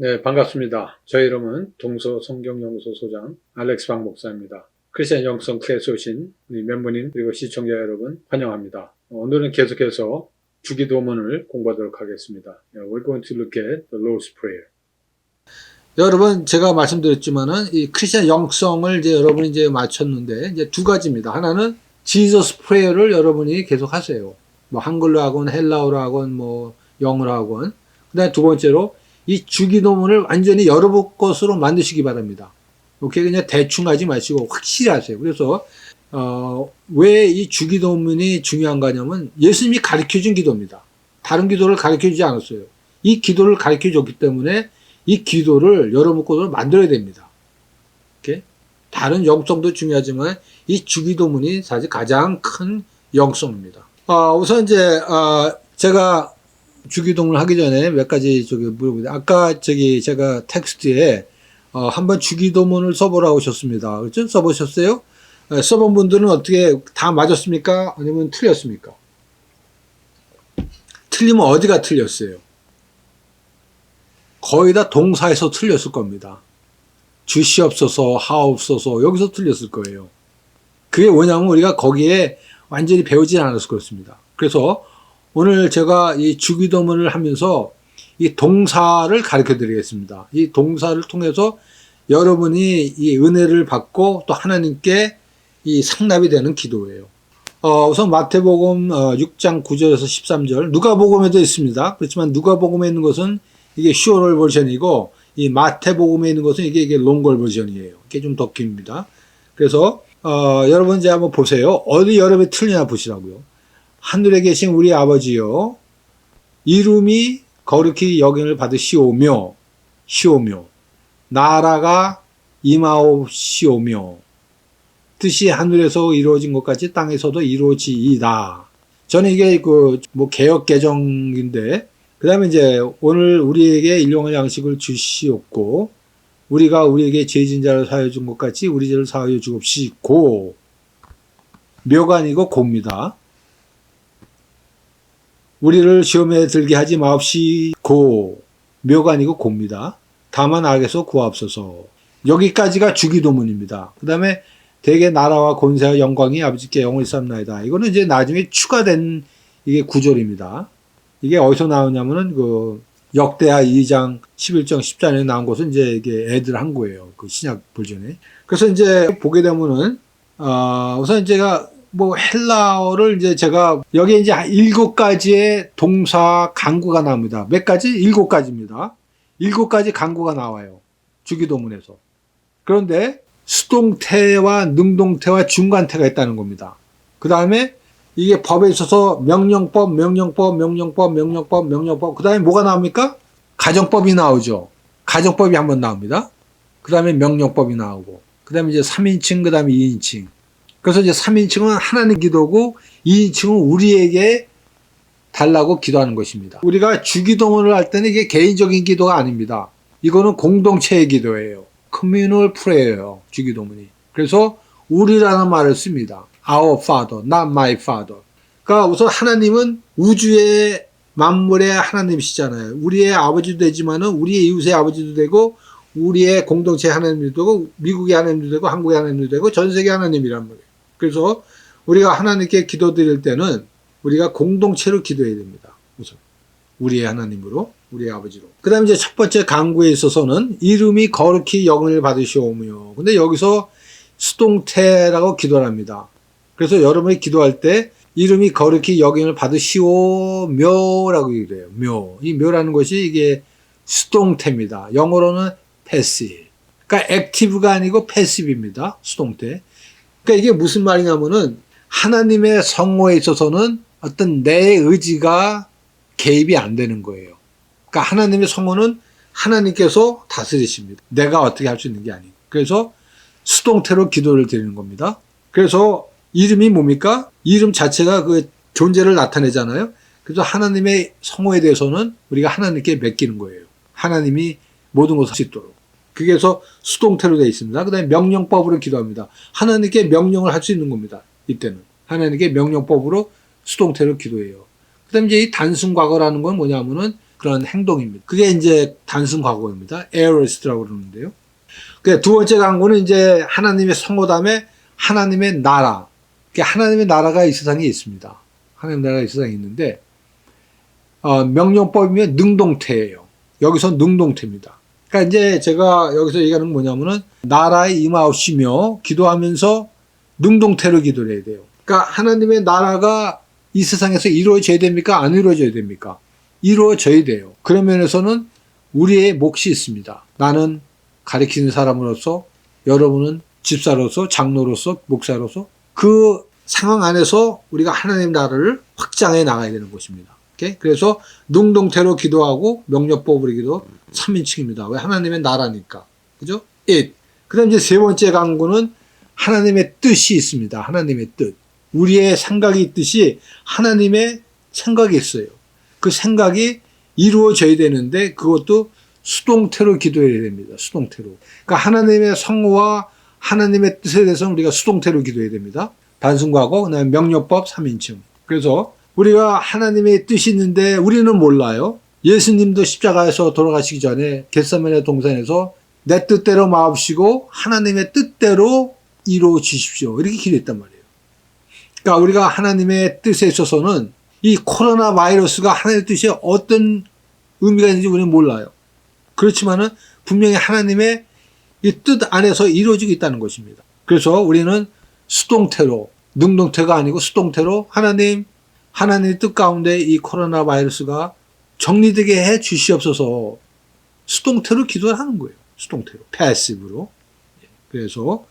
네, 반갑습니다. 저희 이름은 동서성경연구소 소장 알렉스 박 목사입니다. 크리스천 영성 클래스 오신 우리 멤버님 그리고 시청자 여러분 환영합니다. 오늘은 계속해서 주기도문을 공부하도록 하겠습니다. We're going to look at the Lord's Prayer. 여러분, 제가 말씀드렸지만은 이 크리스천 영성을 이제 여러분이 이제 마쳤는데 이제 두 가지입니다. 하나는 지저스 프레이어를 여러분이 계속 하세요. 뭐 한글로 하건 헬라어로 하건 뭐 영어로 하건. 그다음에 두 번째로 이 주기도문을 완전히 여러분 것으로 만드시기 바랍니다. 오케이, 그냥 대충 하지 마시고 확실히 하세요. 그래서 왜 이 주기도문이 중요한가 하냐면 예수님이 가르쳐준 기도입니다. 다른 기도를 가르쳐주지 않았어요. 이 기도를 가르쳐줬기 때문에 이 기도를 여러분 것으로 만들어야 됩니다. 오케이? 다른 영성도 중요하지만 이 주기도문이 사실 가장 큰 영성입니다. 우선 이제 제가 주기도문을 하기 전에 몇 가지 물어보니다. 아까 제가 텍스트에 한번 주기도문을 써보라고 하셨습니다. 그렇죠? 써보셨어요? 써본 분들은 어떻게 다 맞았습니까? 아니면 틀렸습니까? 틀리면 어디가 틀렸어요? 거의 다 동사에서 틀렸을 겁니다. 주시옵소서, 하옵소서 여기서 틀렸을 거예요. 그게 뭐냐면 우리가 거기에 완전히 배우지 않았을 것입니다. 그래서 오늘 제가 이 주기도문을 하면서 이 동사를 가르쳐 드리겠습니다. 이 동사를 통해서 여러분이 이 은혜를 받고 또 하나님께 이 상납이 되는 기도예요. 우선 마태복음 6장 9절에서 13절, 누가복음에도 있습니다. 그렇지만 누가복음에 있는 것은 이게 슈어럴 버전이고 이 마태복음에 있는 것은 이게 롱걸 버전이에요. 이게 좀 더 깁니다. 그래서 여러분 이제 한번 보세요. 어디 여러분이 틀리나 보시라고요. 하늘에 계신 우리 아버지여, 이름이 거룩히 여김을 받으시오며 나라가 임하옵시오며 뜻이 하늘에서 이루어진 것 같이 땅에서도 이루어지이다. 저는 이게 개역 개정인데, 그 다음에 이제 오늘 우리에게 일용할 양식을 주시옵고 우리가 우리에게 죄진 자를 사하여 준 것 같이 우리 죄를 사하여 주옵시고, 묘가 아니고 고입니다. 우리를 시험에 들게 하지 마옵시고, 묘가 아니고 고입니다. 다만 악에서 구하옵소서. 여기까지가 주기도문입니다. 그 다음에 대개 나라와 권세와 영광이 아버지께 영원히 삼나이다. 이거는 이제 나중에 추가된 이게 구절입니다. 이게 어디서 나오냐면은 역대하 2장 11장 14절에 나온 것은 이제 이게 애들 한 거예요. 그 신약 버전에. 그래서 이제 보게 되면은 우선 제가 헬라어를 이제 제가 여기에 이제 7가지의 동사 강구가 나옵니다. 몇 가지? 7가지입니다. 7가지 강구가 나와요. 주기도문에서. 그런데 수동태와 능동태와 중간태가 있다는 겁니다. 그 다음에 이게 법에 있어서 명령법, 그 다음에 뭐가 나옵니까? 가정법이 나오죠. 가정법이 한번 나옵니다. 그 다음에 명령법이 나오고, 그 다음에 이제 3인칭, 그 다음에 2인칭. 그래서 이제 3인칭은 하나님 기도고 2인칭은 우리에게 달라고 기도하는 것입니다. 우리가 주기도문을 할 때는 이게 개인적인 기도가 아닙니다. 이거는 공동체의 기도예요. communal prayer예요. 주기도문이. 그래서 우리라는 말을 씁니다. Our Father, not my Father. 그러니까 우선 하나님은 우주의 만물의 하나님이시잖아요. 우리의 아버지도 되지만은 우리의 이웃의 아버지도 되고 우리의 공동체 하나님도 되고 미국의 하나님도 되고 한국의 하나님도 되고 전 세계 하나님이란 말이에요. 그래서 우리가 하나님께 기도드릴 때는 우리가 공동체로 기도해야 됩니다. 우선 우리의 하나님으로, 우리의 아버지로. 그 다음에 이제 첫 번째 강구에 있어서는 이름이 거룩히 영을 받으시오며. 근데 여기서 수동태라고 기도를 합니다. 그래서 여러분이 기도할 때 이름이 거룩히 여김을 받으시오며라고 기도해요. 묘. 이 묘라는 것이 이게 수동태입니다. 영어로는 passive. 그러니까 active가 아니고 passive입니다. 수동태. 그러니까 이게 무슨 말이냐면은 하나님의 성호에 있어서는 어떤 내 의지가 개입이 안 되는 거예요. 그러니까 하나님의 성호는 하나님께서 다스리십니다. 내가 어떻게 할 수 있는 게 아니고. 그래서 수동태로 기도를 드리는 겁니다. 그래서 이름이 뭡니까? 이름 자체가 그 존재를 나타내잖아요. 그래서 하나님의 성호에 대해서는 우리가 하나님께 맡기는 거예요. 하나님이 모든 것을 할 수 있도록. 그래서 수동태로 되어 있습니다. 그 다음에 명령법으로 기도합니다. 하나님께 명령을 할 수 있는 겁니다. 이때는. 하나님께 명령법으로 수동태로 기도해요. 그 다음에 이제 이 단순 과거라는 건 뭐냐면은 그런 행동입니다. 그게 이제 단순 과거입니다. 에어리스트라고 그러는데요. 두 번째 강구는 이제 하나님의 성호 다음에 하나님의 나라. 하나님의 나라가 이 세상에 있습니다. 하나님의 나라가 이 세상에 있는데, 명령법이면 능동태예요. 여기서 능동태입니다. 그러니까 이제 제가 여기서 얘기하는 건 뭐냐면은 나라에 임하옵시며 기도하면서 능동태로 기도를 해야 돼요. 그러니까 하나님의 나라가 이 세상에서 이루어져야 됩니까? 안 이루어져야 됩니까? 이루어져야 돼요. 그런 면에서는 우리의 몫이 있습니다. 나는 가르치는 사람으로서, 여러분은 집사로서, 장로로서, 목사로서 그 상황 안에서 우리가 하나님 나라를 확장해 나가야 되는 것입니다. 그래서 능동태로 기도하고 명령법으로 기도 3인칭입니다. 왜? 하나님의 나라니까. 그죠? 그 다음 이제 세 번째 강구는 하나님의 뜻이 있습니다. 하나님의 뜻. 우리의 생각이 있듯이 하나님의 생각이 있어요. 그 생각이 이루어져야 되는데 그것도 수동태로 기도해야 됩니다. 수동태로. 그러니까 하나님의 성호와 하나님의 뜻에 대해서는 우리가 수동태로 기도해야 됩니다. 단순과거, 그다음에 명령법 3인칭. 그래서 우리가 하나님의 뜻이 있는데 우리는 몰라요. 예수님도 십자가에서 돌아가시기 전에 겟세마네 동산에서 내 뜻대로 마옵시고 하나님의 뜻대로 이루어 주십시오. 이렇게 기도했단 말이에요. 그러니까 우리가 하나님의 뜻에 있어서는 이 코로나 바이러스가 하나님의 뜻이 어떤 의미가 있는지 우리는 몰라요. 그렇지만은 분명히 하나님의 이 뜻 안에서 이루어지고 있다는 것입니다. 그래서 우리는 수동태로, 능동태가 아니고 수동태로 하나님의 뜻 가운데 이 코로나 바이러스가 정리되게 해 주시옵소서 수동태로 기도를 하는 거예요. 수동태로. 패시브로. 그래서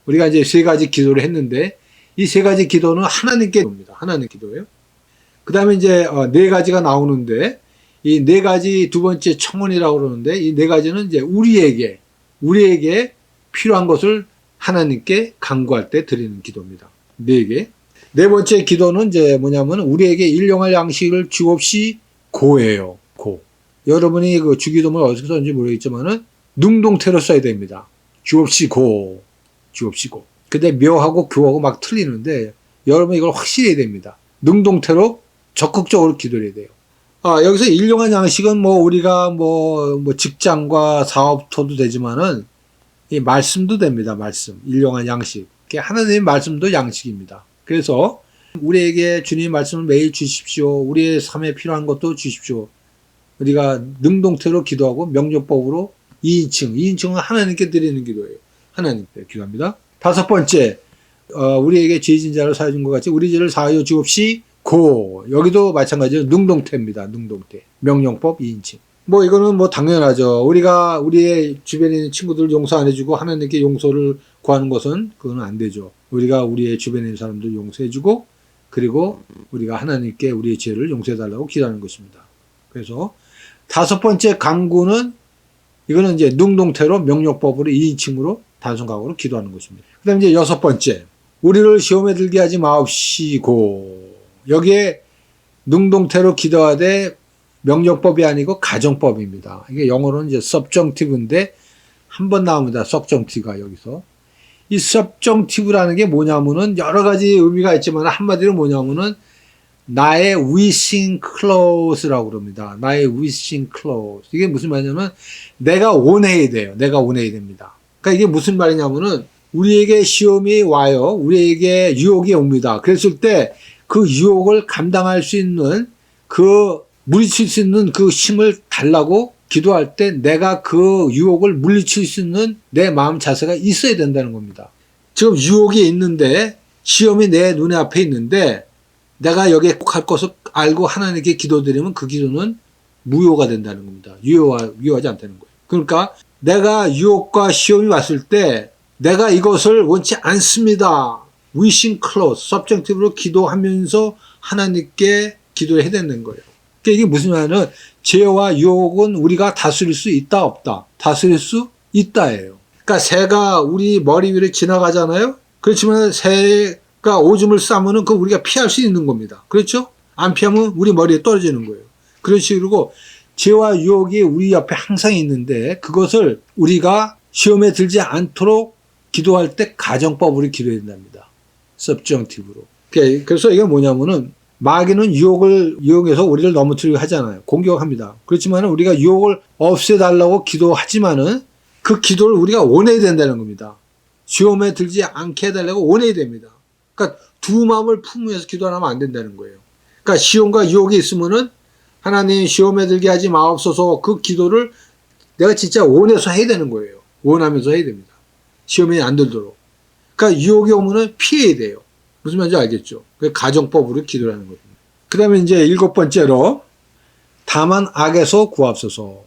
우리가 이제 세 가지 기도를 했는데 이 세 가지 기도는 하나님께 옵니다. 하나님 기도예요. 그 다음에 이제 네 가지가 나오는데 이 네 가지 두 번째 청원이라고 그러는데 이 네 가지는 이제 우리에게 필요한 것을 하나님께 간구할 때 드리는 기도입니다. 네 개. 네 번째 기도는 이제 뭐냐면 우리에게 일용할 양식을 주옵시고예요. 고. 여러분이 그 주기도문을 어디서 썼는지 모르겠지만은 능동태로 써야 됩니다. 주옵시고. 근데 묘하고 교하고 막 틀리는데 여러분 이걸 확실히 해야 됩니다. 능동태로 적극적으로 기도를 해야 돼요. 여기서 일용할 양식은 뭐 우리가 뭐 직장과 사업터도 되지만은 이 말씀도 됩니다. 말씀. 일용할 양식. 하나님의 말씀도 양식입니다. 그래서 우리에게 주님의 말씀을 매일 주십시오. 우리의 삶에 필요한 것도 주십시오. 우리가 능동태로 기도하고 명령법으로 2인칭은 하나님께 드리는 기도예요. 하나님께 기도합니다. 다섯 번째, 우리에게 죄진 자를 사하여 준 것 같이 우리 죄를 사하여 주옵시고. 여기도 마찬가지로 능동태입니다. 능동태. 명령법 2인칭. 이거는 당연하죠. 우리가 우리의 주변에 있는 친구들 용서 안 해주고 하나님께 용서를 구하는 것은 그건 안 되죠. 우리가 우리의 주변에 있는 사람들 용서해주고 그리고 우리가 하나님께 우리의 죄를 용서해달라고 기도하는 것입니다. 그래서 다섯 번째 강구는 이거는 이제 능동태로 명령법으로 2인칭으로 단순각으로 기도하는 것입니다. 그 다음에 이제 여섯 번째, 우리를 시험에 들게 하지 마옵시고. 여기에 능동태로 기도하되 명령법이 아니고 가정법입니다. 이게 영어로는 이제 subjunctive인데 한 번 나옵니다. subjunctive가 여기서. 이 subjunctive라는 게 뭐냐면은 여러 가지 의미가 있지만 한마디로 뭐냐면은 나의 wishing clause라고 그럽니다. 나의 wishing clause. 이게 무슨 말이냐면 내가 원해야 돼요. 내가 원해야 됩니다. 그러니까 이게 무슨 말이냐면은 우리에게 시험이 와요. 우리에게 유혹이 옵니다. 그랬을 때 그 유혹을 감당할 수 있는 물리칠 수 있는 그 힘을 달라고 기도할 때 내가 그 유혹을 물리칠 수 있는 내 마음 자세가 있어야 된다는 겁니다. 지금 유혹이 있는데 시험이 내 눈에 앞에 있는데 내가 여기에 꼭 할 것을 알고 하나님께 기도드리면 그 기도는 무효가 된다는 겁니다. 유효하지 않다는 거예요. 그러니까 내가 유혹과 시험이 왔을 때 내가 이것을 원치 않습니다. wishing clause, subjunctive로 기도하면서 하나님께 기도를 해야 되는 거예요. 그러니까 이게 무슨 말이냐면 죄와 유혹은 우리가 다스릴 수 있다 없다. 다스릴 수 있다예요. 그러니까 새가 우리 머리 위를 지나가잖아요. 그렇지만 새가 오줌을 싸면은 그 우리가 피할 수 있는 겁니다. 그렇죠? 안 피하면 우리 머리에 떨어지는 거예요. 그런 식으로 죄와 유혹이 우리 옆에 항상 있는데 그것을 우리가 시험에 들지 않도록 기도할 때 가정법으로 기도해야 된답니다. subjunctive로. 그래서 이게 뭐냐면은 마귀는 유혹을 이용해서 우리를 넘어뜨리게 하잖아요. 공격합니다. 그렇지만 우리가 유혹을 없애달라고 기도하지만은 그 기도를 우리가 원해야 된다는 겁니다. 시험에 들지 않게 해달라고 원해야 됩니다. 그러니까 두 마음을 품으면서 기도하면 안 된다는 거예요. 그러니까 시험과 유혹이 있으면은 하나님 시험에 들게 하지 마옵소서 그 기도를 내가 진짜 원해서 해야 되는 거예요. 원하면서 해야 됩니다. 시험에 안 들도록. 그러니까 유혹이 오면은 피해야 돼요. 무슨 말인지 알겠죠? 그 가정법으로 기도를 하는 겁니다. 그 다음에 이제 7번째로 다만 악에서 구하옵소서.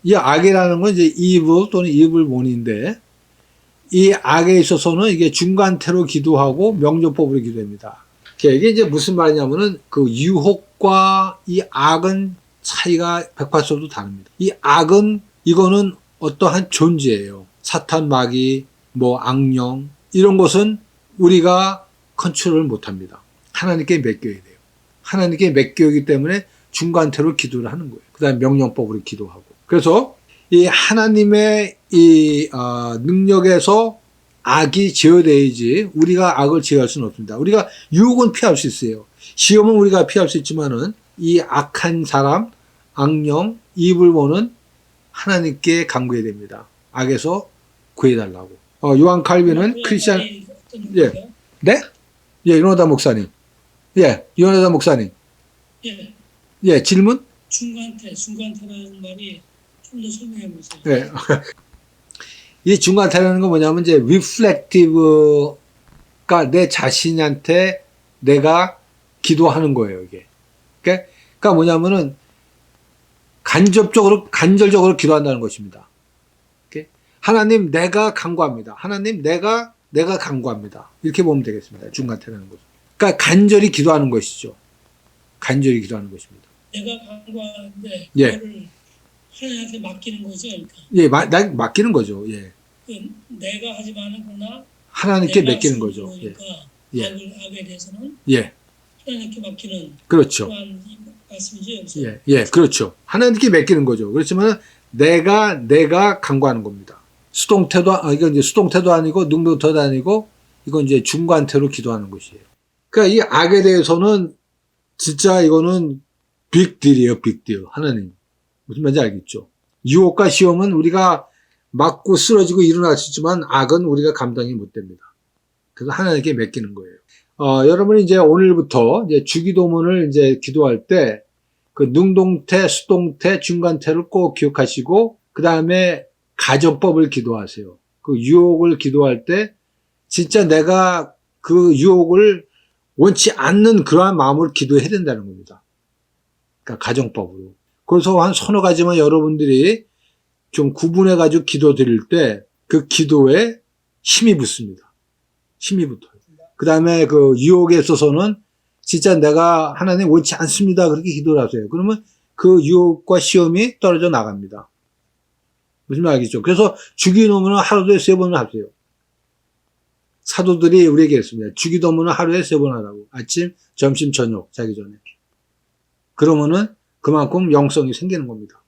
이 악이라는 건 이제 evil 또는 evil본인데 이 악에 있어서는 이게 중간태로 기도하고 명령법으로 기도합니다. 이게 이제 무슨 말이냐면은 그 유혹과 이 악은 차이가 180도 다릅니다. 이 악은 이거는 어떠한 존재예요. 사탄, 마귀, 뭐 악령 이런 것은 우리가 컨트롤을 못합니다. 하나님께 맡겨야 돼요. 하나님께 맡겨야기 때문에 중간태로 기도를 하는 거예요. 그 다음에 명령법으로 기도하고. 그래서 이 하나님의 이 능력에서 악이 제어돼야지 우리가 악을 제어할 수는 없습니다. 우리가 유혹은 피할 수 있어요. 시험은 우리가 피할 수 있지만은 이 악한 사람, 악령, 이불모는 하나님께 간구해야 됩니다. 악에서 구해달라고. 요한 칼빈은 크리스찬, 예. 네? 예, 요나단 목사님. 예, 요나단 목사님. 예, 예, 질문? 중간태라는 말이 좀 더 설명해 보세요. 예. 이 중간태라는 건 뭐냐면 이제 reflective가 내 자신한테 내가 기도하는 거예요, 이게. 그러니까 뭐냐면은 간절적으로 기도한다는 것입니다. 하나님 내가 간구합니다. 하나님 내가 간구합니다. 이렇게 보면 되겠습니다. 중간태라는 것은. 그러니까 간절히 기도하는 것이죠. 간절히 기도하는 것입니다. 내가 간구하는데 예. 그거를 하나님한테 맡기는 거죠. 그러니까 예, 맡기는 거죠. 예. 내가 하지만은 그러나 하나님께 맡기는 거죠. 예. 예. 악에 대해서는 예. 하나님께 맡기는 그렇죠. 그런 말씀이죠. 여기서. 예. 예. 그렇죠. 하나님께 맡기는 거죠. 그렇지만 내가 간구하는 겁니다. 이건 이제 수동태도 아니고 능동태도 아니고 이건 이제 중간태로 기도하는 것이에요. 그러니까 이 악에 대해서는 진짜 이거는 빅딜이에요. 빅딜. 하나님. 무슨 말인지 알겠죠? 유혹과 시험은 우리가 맞고 쓰러지고 일어날 수 있지만 악은 우리가 감당이 못 됩니다. 그래서 하나님께 맡기는 거예요. 여러분이 이제 오늘부터 이제 주기도문을 이제 기도할 때 그 능동태, 수동태, 중간태를 꼭 기억하시고 그 다음에 가정법을 기도하세요. 그 유혹을 기도할 때 진짜 내가 그 유혹을 원치 않는 그러한 마음으로 기도해야 된다는 겁니다. 그러니까 가정법으로. 그래서 한 서너 가지만 여러분들이 좀 구분해가지고 기도 드릴 때 그 기도에 힘이 붙습니다. 힘이 붙어요. 그 다음에 그 유혹에 있어서는 진짜 내가 하나님 원치 않습니다. 그렇게 기도를 하세요. 그러면 그 유혹과 시험이 떨어져 나갑니다. 무슨 말 알겠죠? 그래서 주기도문은 하루에 3번을 하세요. 사도들이 우리에게 했습니다. 주기도문은 하루에 3번 하라고. 아침, 점심, 저녁 자기 전에. 그러면은 그만큼 영성이 생기는 겁니다.